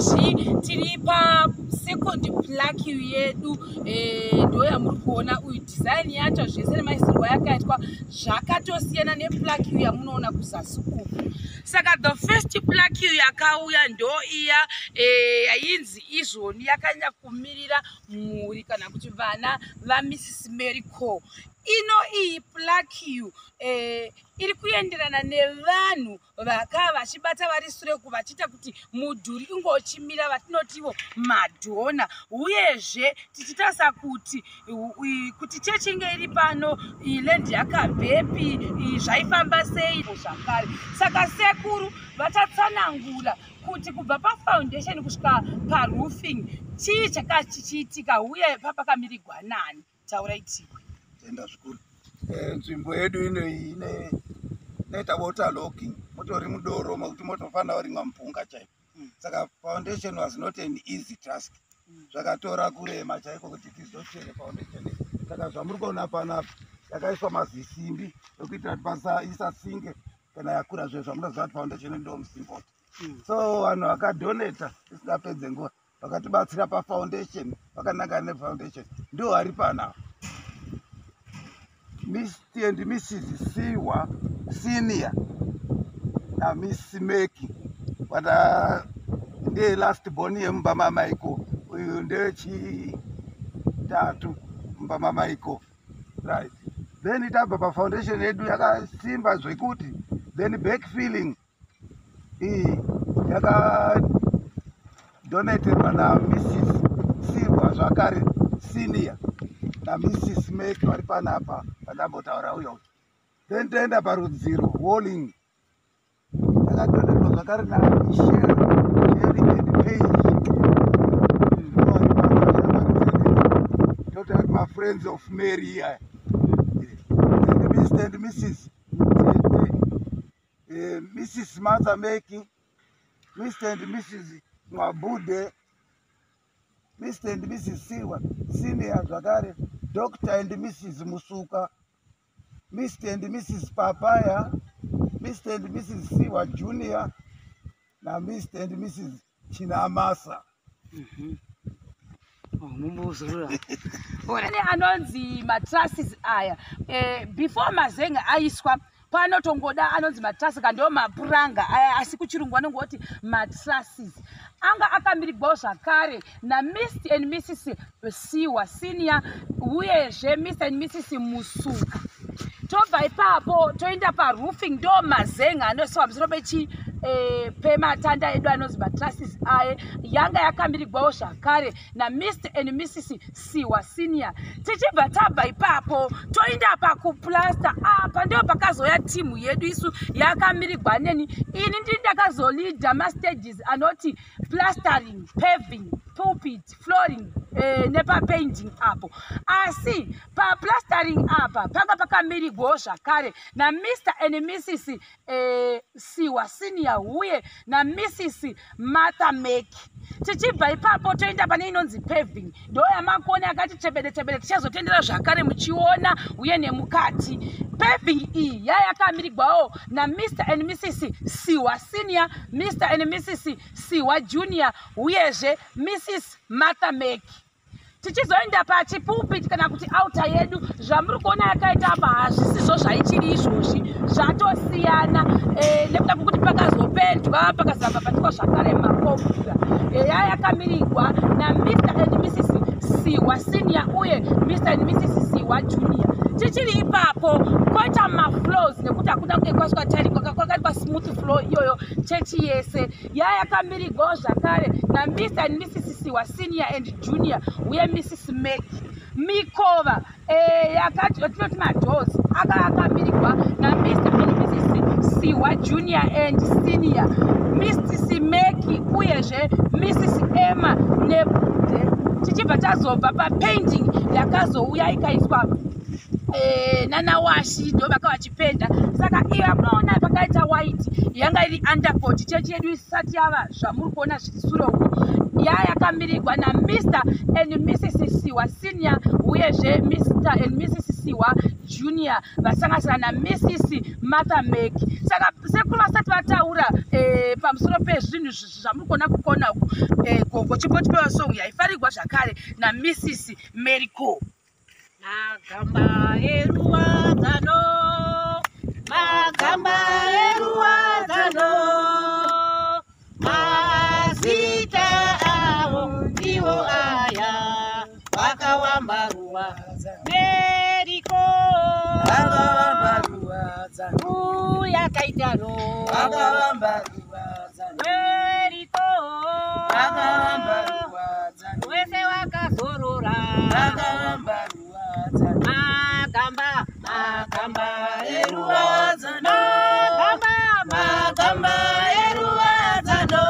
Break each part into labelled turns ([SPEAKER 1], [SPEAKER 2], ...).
[SPEAKER 1] izvozvi tiri second plaque yedu ndo yamuri kuona uyu design yacho zvese nemaisirwo yakaitwa zvakatosiyana neplaque yamunoona kuzasi uku. Saka the first plaque yakauya ndo iya yainzi izvoni yakanya kumirira mhuri kana kuti vana vaMrs Mary Kowo. Ino iyi plaque iri kuenderana nevanhu vakava vachibata vari sure uku vachiita kuti mudhuri ungochimira vatinotivo madhona. Uyezve tichitarisa kuti chechi inge iri pano land yakabhepi zvaifamba sei zvakare. Saka sekuru vachatsanangura kuti kubva pafoundation kusvika paroofing chii chakanga chichiitika uye papakamirigwa nani. Taurai tikwe.
[SPEAKER 2] Tenda zvikuru. Nzvimbo yedu inoyi inoita water logging, mutori mudoro makuti motofana warimwa mupunga chaipo. Saka foundation was not an easy task. Zvakatora kurema chaiko kuti tizochere foundation. Saka zvamuri kuona panapa yakaiswa mazisimbi ekuitira kuti basa isasinge kana yakura zve zvamunoziva kuti foundation ndo musimboti. So vanhu vakadonata isingapedze nguva vakatibatsira pafoundation, vakananga nefoundation ndo vari panapa. Mr. and Mrs. Siwa Senior na Miss Meki wada ndiye last born yemba Maiko, uyu ndiye chitatu mba Maiko, right? Then itabva pa foundation yedu yakasimba zvekuti then backfilling yaka donated na Mrs. Siwa zvakare Senior na Mrs. Meki vari panapa pandambotaura uyo. Then tenda parudziro walling yakadonetwa zvakare na Michelle and Page. Dr. my friends of Mary here. And Mr. and Mrs. Mrs. Martha Meki, Mr. and Mrs. Mwabude, Mr. and Mrs. Siwa Senior zvakare, Dr. and Mrs. Musuka, Mr. and Mrs. Papaya, Mr. and Mrs. Siwa Junior, na Mr. and Mrs. Chinamasa.
[SPEAKER 1] Anonzi matrasis aya before mazenga aiswa pano tongoda anonzi matrasi kandiwo mapuranga aya asi kuchirungu anongoti matrasis anga akamirirwawo zvakare na Mr. and Mrs. Siwa Senior uyezve Mr. and Mrs. Musuka. Tobva ipapo toenda paroofing ndo mazenga anoiswa pamusoro pematanda edu anonzi matrasis aya yanga yakamirirwawo zvakare na Mr. and Mrs. Siwa Senior. Tichibva tabva ipapo toenda pakuplasta apa ndo pakazoya timu yedu isu yakamirirwa neni. Ini ndiri ndakazolida mastages anoti plastering, paving, pulpit, flooring nepapainting apo. Asi paplastering apa panga pakamirirwawo zvakare na Mr. and Mrs. Siwa Senior uye na Mrs. Martha Meki. Tichibva ipapo toenda pane inonzi paving ndo yamakoni akati chebede tichazotendera zvakare muchiona uye nemukati. Paving iyi yakamirirwawo na Mr. and Mrs. Siwa Senior, Mr. and Mrs. Siwa Junior uyezve Mrs. Martha Meki. Tichizoenda pachipulpit kana kuti outer yedu zvamuri kuona yakaita apa hazvisizo zvaichiri izvozvi zvatosiyana nekuda kwokuti pakazopendwa pakazamba patikwa zvakare makombura yakamirirwa na Mr. and Mrs. Siwa Senior uye Mr. and Mrs. Siwa Junior. Tichiri ipapo koita maflows nekuti hakuna kunge kwasvika taringa kwakaitwa smooth flow iyoyo chechi yese yakamirirwawo zvakare na Mr. and Mrs. Siwa Senior and Junior uye Mrs. Meki. Mikova yatinoti madoors akamirirwa na Mr. and Mrs. Siwa Junior and Senior, Mrs. Meki uyezve Mrs. Emma Nebude. Tichibva tazobva papainting yakazouya ikaiswa nanawashi ndo vakava vachipenda. Saka iyo munoona pakaita white yanga iri undercoat. Chechi yedu isati yava zvamuri kuona zviri sure uku yakamirirwa na Mr. and Mrs. Siwa Senior uyezve Mr. and Mrs. Siwa Junior vasanganisira naMrs Martha Meg. Saka sekuru vasati vataura pamusoro pezvinhu zvamuri kuona kukona Kowo chipotipewa song yaifarigwa zvakare naMrs Mary Kowo.
[SPEAKER 3] Magamba eruwadzano, magamba eruwadzano, mazita avo ndiwo aya, vakawamba ruwadzano. Mary Kowo
[SPEAKER 1] Vakawamba ruwadzano,
[SPEAKER 3] uya Kaitano
[SPEAKER 1] vakawamba ruwadzano,
[SPEAKER 3] Mary Kowo
[SPEAKER 1] vakawamba ruwadzano,
[SPEAKER 3] wese wakazorora
[SPEAKER 1] vakawamba ruwadzano.
[SPEAKER 3] Magamba, magamba
[SPEAKER 1] eruwadzano,
[SPEAKER 3] magamba eruwadzano,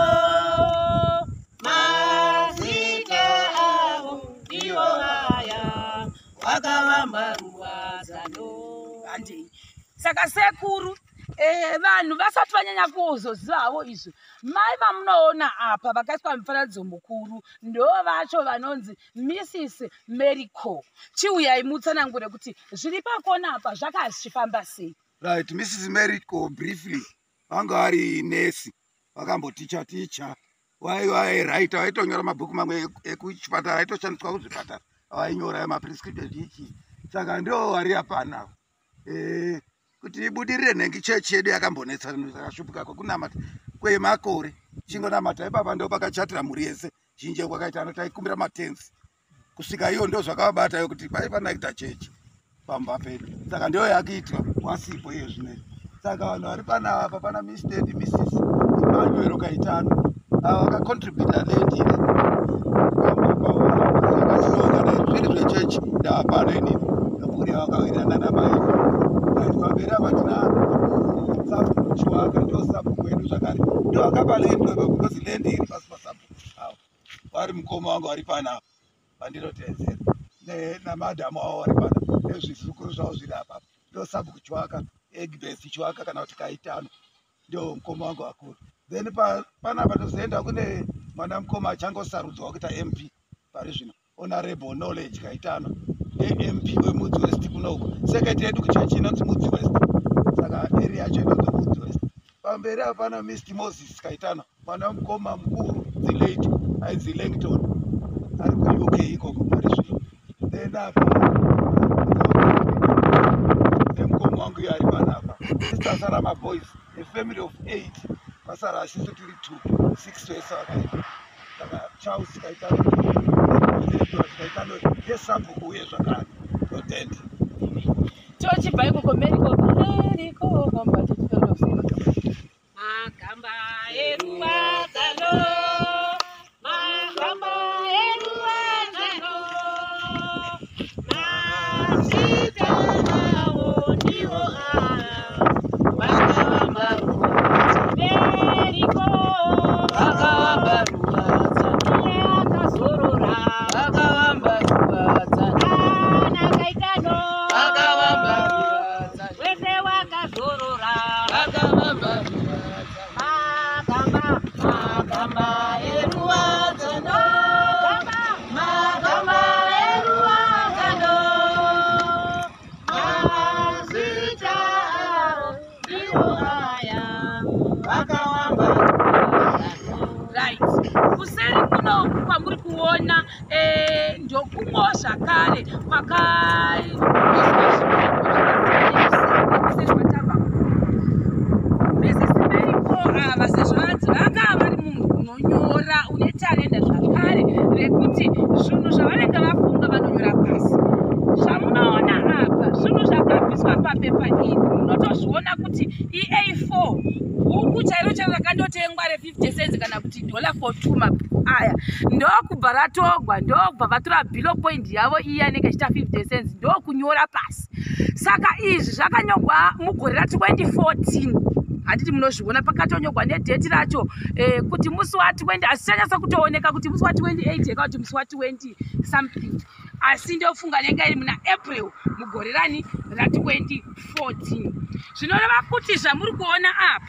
[SPEAKER 3] mazita avo ndiwo aya, vakawamba ruwadzano.
[SPEAKER 1] Handei. Saka sekuru vanhu vasati vanyanya kuzozivawo izvi, mai vamunoona apa vakaiswa mufananidzo mukuru ndo vacho vanonzi Mrs Mary Kowo. Chiuyai mutsanangure kuti zviri pakona apa zvakazvifamba sei.
[SPEAKER 2] Right, Mrs Mary Kowo briefly vanga vari nesi vakamboticha vairaita vaitonyora mabhuku mamwe ekuchipatara aitoshandiswa kuzvipatara avainyora maprescription ichi saka ndo vari apana kuti ibudirire nhengi chechi yedu yakambonetsa zvakashupikako kunamata kwemakore chingonamata ipapa ndo pakachatira mhuri yese zhinji kwakaitano taikumbira matenzi kusvika iyo ndo zvakavabatayo kuti paipanakita chechi pamba pedu saka ndiyo yakuitwa wasipo iyo zvinezvi saka vanhu vari panapa pana Mr and Mrs Emmanuel Kaitano ava vakacontributa lendi ile saka tinoona zviri zvechechi ndavapano inini nokuri vakawirana namai pamberi apa tina sabhuku chiwaka ndo sabhuku wedu zvakare ndo vakapa lendi because lendi iri pasi pasabhuku avo vari mukoma wangu vari panapa vandinotedzera namadhamu avo vari panapa nezvizukuru zvavo zviri apapo ndo sabhuku chiwaka egbesi chiwaka kana kuti Kaitano ndio mukoma wangu akuru. Then panapa tozoenda kune mwana mukoma achangosarudzwa kuita MP pari zvino honorable knowledge Kaitano MP wemudzi west kunoko sekretary yedu kuchechi inonzi mudzi west saka area yacho inonzi mudzi west. Pamberi apa pana Mr Moses Kaitano mwana mukoma mukuru the late ainzi Langton ari ku UK ikoko pari zvino. Then apa mukoma wangu yari panapa sisters my boys a family of 8 pasara sisi tiri 2 6 to 7 saka Charles Kaitano Kaitano yesambuku uye zvakare totenda
[SPEAKER 1] tochibva ikoko Mary Kowo kwamba
[SPEAKER 3] Magamba eruwadzano, magamba eruwadzano, mazita avo ndiwo aya, vakawamba ruwadzano. Mary Kowo
[SPEAKER 1] vakawamba ruwadzano,
[SPEAKER 3] yakazorora
[SPEAKER 1] vakawamba ruwadzano,
[SPEAKER 3] ana Kaitano
[SPEAKER 1] vakawamba ruwadzano,
[SPEAKER 3] wese wakazorora
[SPEAKER 1] vakawamba ruwadzano.
[SPEAKER 3] magamba eruwadzano,
[SPEAKER 1] Magamba eruwadzano,
[SPEAKER 3] mazita avo ndiwo aya,
[SPEAKER 1] vakawamba ruwadzano. Right. Kuseri kuno kwamuri kuona ndokumwe zvakare kwakaiswa Mrs Mary Kowo ava sezvanzi vakava vari munhu unonyora une tarenda zvakare rekuti zvinhu zvavanenge vafunga vanonyora pasi. Zvamunoona apa zvinhu zvakabviswa papepa iri munotozviona kuti EA4 bhuku chairo chairo rakandotengwa re50 cents kana kuti $4 for 2 mabhuku aya ndokubva ratogwa ndokubva vatora bill point yavo iya inenge ichiita 50 cents ndokunyora pasi. Saka izvi zvakanyorwa mugore ra2014 handiti munozviona pakatonyogwa nedheti racho kuti musi wa20 asichanyasa kutooneka kuti musi wa28 eka kuti musi wa20 something asi ndofunga nenga iri muna April mugore rani ra2014. Zvinoreva kuti zvamuri kuona apa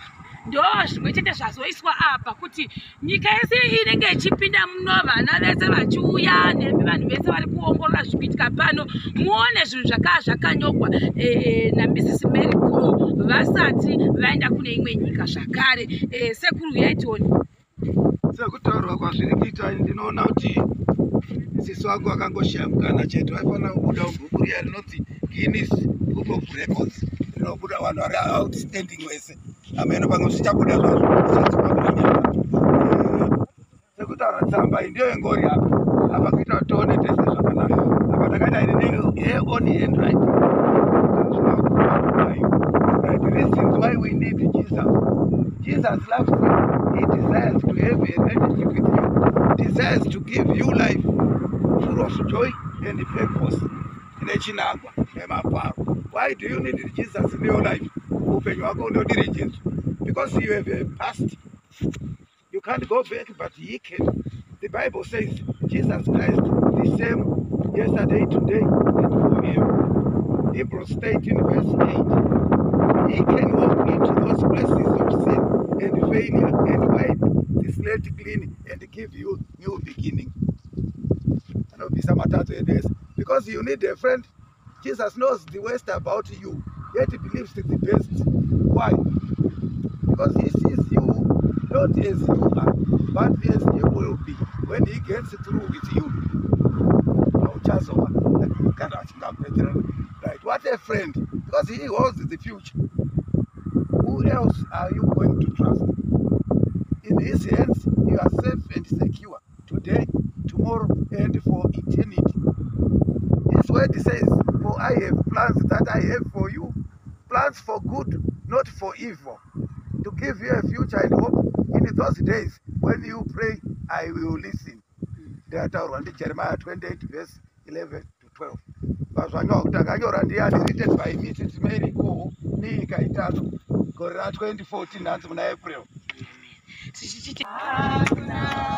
[SPEAKER 1] ndo zvimwe chete zvazoiswa apa kuti nyika yese inenge ichipinda muno vana vese vachiuya nevanhu vese vari kuongorora zvikuitika pano muone zvinhu zvakanyogwa naMrs Mary Kowo vasati vaenda kune imwe nyika zvakare. Sekuru yaitoni
[SPEAKER 2] sekutaurwa kwazviri kuita ndinoona kuti sisi wangu akangoshamukana chete aifanira kubuda mubhuku riya rinonzi Guinness Book of Records rinobuda vanhu vari outstanding vese ameno pamwe zvichabuda zvazvo sekutaura tsamba iyi ndiyo ingori apa kuita tione tese zvakanaka apa takaita ine on hand right reasons why we need Jesus loves you. He desires to have a relationship with you. He desires to give you life full of joy and purpose. Why do you need Jesus in your life? Because you have a past. You can't go back, but He can. The Bible says Jesus Christ the same yesterday, today, and forever. Hebrews 13 verse 8. He can walk into those places of sin and failure and wipe the slate clean and give you new beginning. Because you need a friend. Jesus knows the worst about you, yet He believes the best. Why? Because He sees you not as you are, but as you will be when He gets through with you. Right? What a friend! Because He holds the future. Who else are you going to trust? In His hands, you are safe and secure today, tomorrow, and for eternity. His word says, "For I have plans that I have for you, plans for good, not for evil, to give you a future and hope in those days. When you pray, I will listen." Jeremiah 28 verse 11 to 12. Written by Mrs. Mary Kowo, Kaitano, Korea 2014, and April.
[SPEAKER 3] Hakuna